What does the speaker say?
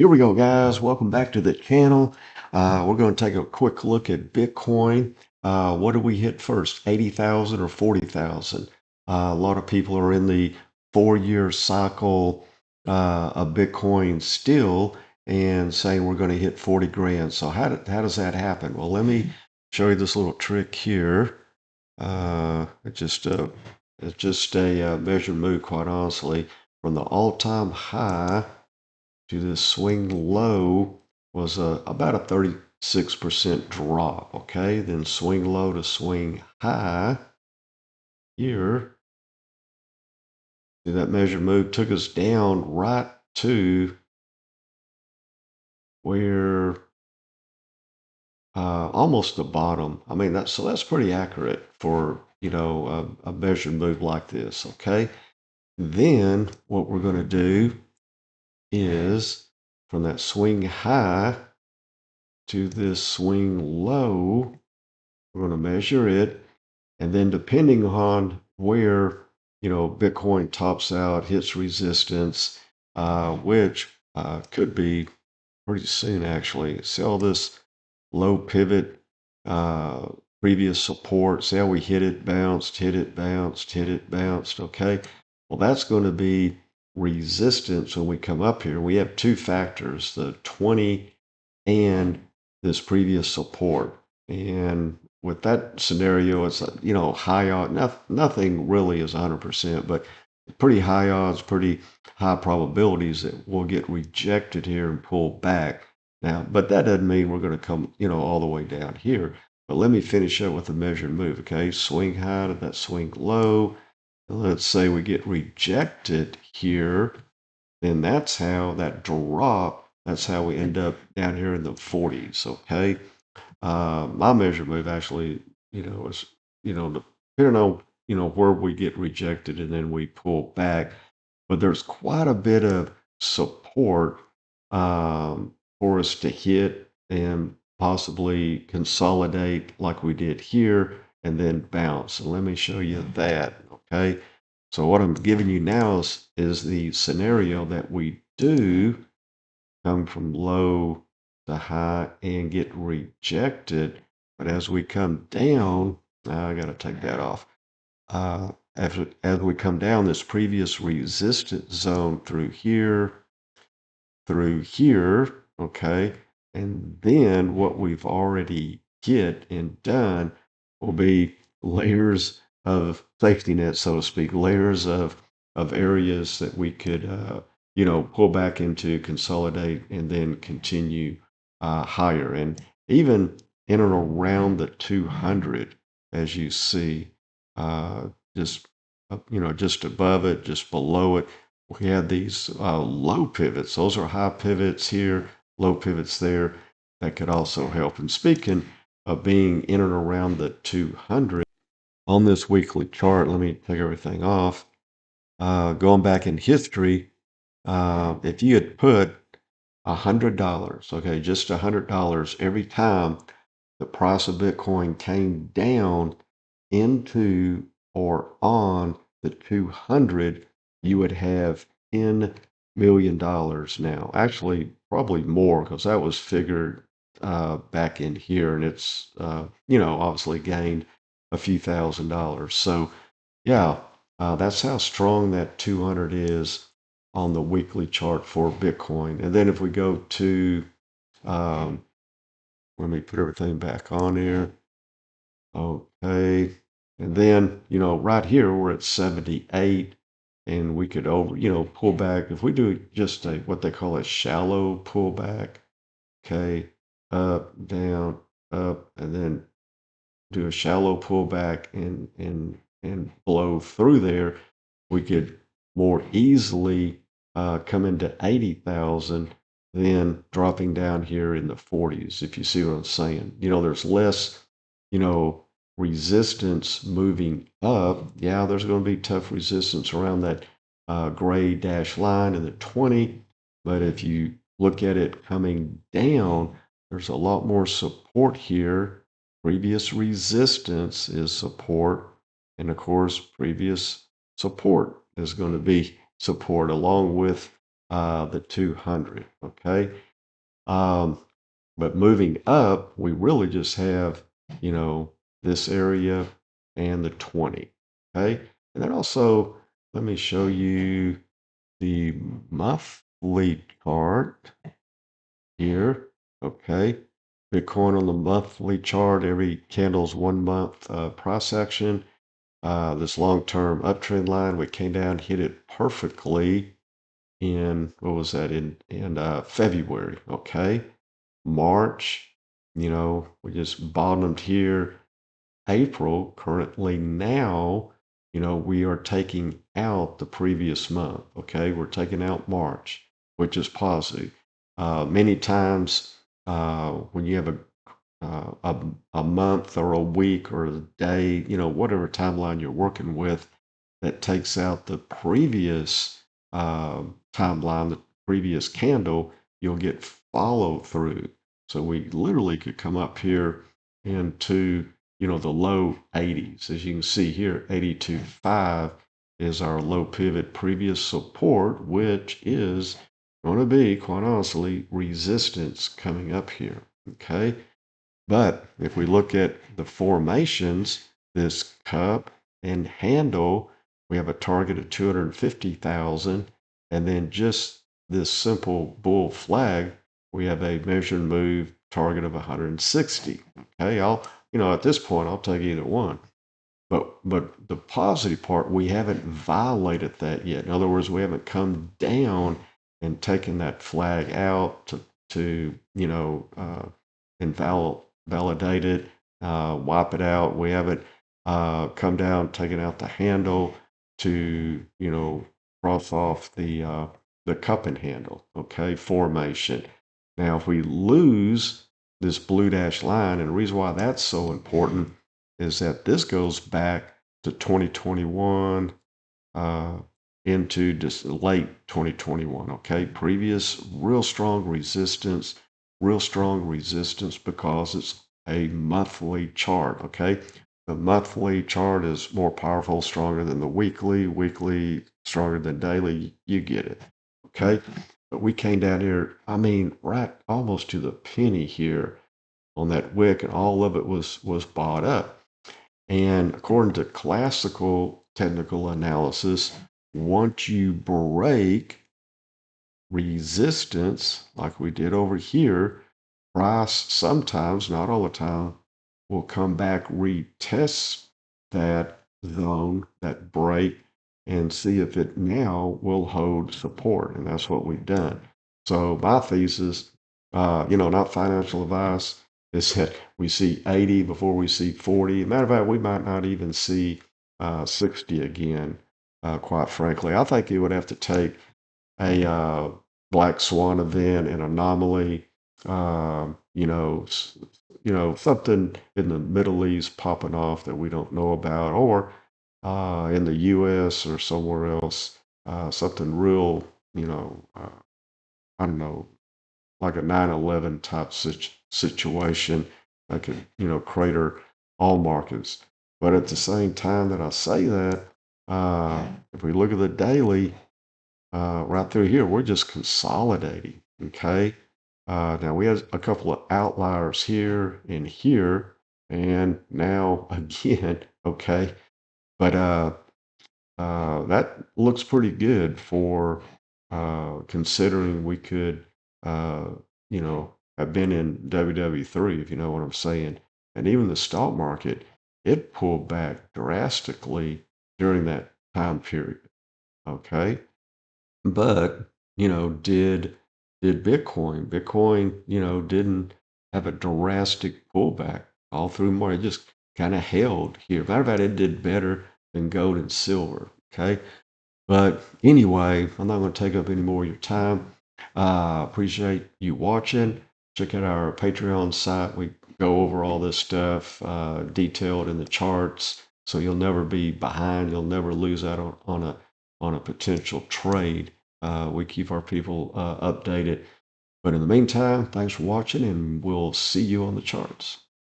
Here we go, guys. Welcome back to the channel. We're going to take a quick look at Bitcoin. What did we hit first, 80,000 or 40,000? A lot of people are in the 4-year cycle of Bitcoin still and saying we're going to hit 40 grand. So how does that happen? Well, let me show you this little trick here. It's just a measured move, quite honestly, from the all-time high to this swing low was about a 36% drop. Okay, then swing low to swing high here. See, that measured move took us down right to where almost the bottom. I mean, that's pretty accurate for a measured move like this. Okay, then what we're going to do is from that swing high to this swing low, we're going to measure it, and then depending on where Bitcoin tops out, hits resistance, which could be pretty soon actually. See all this low pivot, previous support. See how we hit it, bounced, hit it, bounced, hit it, bounced. Okay, well that's going to be resistance when we come up here. We have two factors: the 20 and this previous support. And with that scenario, it's high odds. Nothing really is 100%, but pretty high odds, pretty high probabilities that we'll get rejected here and pull back. Now, but that doesn't mean we're going to come all the way down here. But let me finish up with the measured move. Okay, swing high to that swing low. Let's say we get rejected here, then that's how that drop. That's how we end up down here in the 40s. Okay. My measure move actually, is, depending on, where we get rejected and then we pull back. But there's quite a bit of support for us to hit and possibly consolidate like we did here and then bounce. And let me show you that. Okay. So what I'm giving you now is the scenario that we do come from low to high and get rejected. But as we come down, I got to take that off. As we come down this previous resistance zone through here, okay, and then what we've already hit and done will be layers of safety nets, so to speak, layers of areas that we could pull back into, consolidate, and then continue higher. And even in and around the 200, as you see, just just above it, just below it, we had these low pivots. Those are high pivots here, low pivots there. That could also help. And speaking of being in and around the 200 on this weekly chart, let me take everything off. Going back in history, if you had put $100, okay, just $100 every time the price of Bitcoin came down into or on the 200, you would have $10 million now. Actually, probably more, because that was figured back in here, and it's obviously gained a few $1,000s. So yeah, that's how strong that 200 is on the weekly chart for Bitcoin. And then if we go to let me put everything back on here. Okay. And then, right here, we're at 78, and we could pull back. If we do just what they call a shallow pullback, okay, up, down, up, and then do a shallow pullback and blow through there, we could more easily come into 80,000, then dropping down here in the 40s, if you see what I'm saying. There's less, resistance moving up. Yeah, there's going to be tough resistance around that gray dash line in the 20. But if you look at it coming down, there's a lot more support here. Previous resistance is support. And of course, previous support is going to be support, along with the 200. Okay. Um, but moving up, we really just have, you know, this area and the 20. Okay. And then also, let me show you the monthly chart here. Okay. Bitcoin on the monthly chart, every candle's 1 month price action. This long-term uptrend line, we came down, hit it perfectly in, what was that, in February. Okay. March, we just bottomed here. April, currently now, we are taking out the previous month. Okay, we're taking out March, which is positive. Many times, when you have a month or a week or a day, whatever timeline you're working with, that takes out the previous timeline, the previous candle, you'll get follow through. So we literally could come up here into, the low 80s. As you can see here, 82.5 is our low pivot previous support, which is going to be, quite honestly, resistance coming up here. Okay. But if we look at the formations, this cup and handle, we have a target of 250,000. And then just this simple bull flag, we have a measured move target of 160. Okay, at this point, I'll take either one. But the positive part, we haven't violated that yet. In other words, we haven't come down and taken that flag out to validate it, wipe it out. We haven't come down, taken out the handle to cross off the cup and handle. Okay, formation. Now, if we lose this blue dash line, and the reason why that's so important is that this goes back to 2021 into just late 2021. Okay, previous real strong resistance because it's a monthly chart. Okay, the monthly chart is more powerful, stronger than the weekly stronger than daily. You get it. Okay, but we came down here, I mean, right almost to the penny here on that wick, and all of it was bought up. And according to classical technical analysis, once you break resistance, like we did over here, price sometimes, not all the time, will come back, retest that zone, that break, and see if it now will hold support. And that's what we've done. So my thesis, not financial advice, is that we see 80 before we see 40. Matter of fact, we might not even see 60 again, quite frankly. I think it would have to take a black swan event, an anomaly, something in the Middle East popping off that we don't know about, or in the U.S. or somewhere else, something real, I don't know, like a 9/11 type situation that could, crater all markets. But at the same time that I say that, if we look at the daily, right through here, we're just consolidating. Okay. Now we have a couple of outliers here and here, and now again, okay. But that looks pretty good for considering we could, have been in WW3, if you know what I'm saying. And even the stock market, it pulled back drastically during that time period. Okay. But, did Bitcoin? Bitcoin, didn't have a drastic pullback all through March. It just kind of held here. Matter of fact, it did better than gold and silver. Okay. But anyway, I'm not going to take up any more of your time. Appreciate you watching. Check out our Patreon site. We go over all this stuff detailed in the charts, so you'll never be behind. You'll never lose out on a potential trade. We keep our people updated. But in the meantime, thanks for watching, and we'll see you on the charts.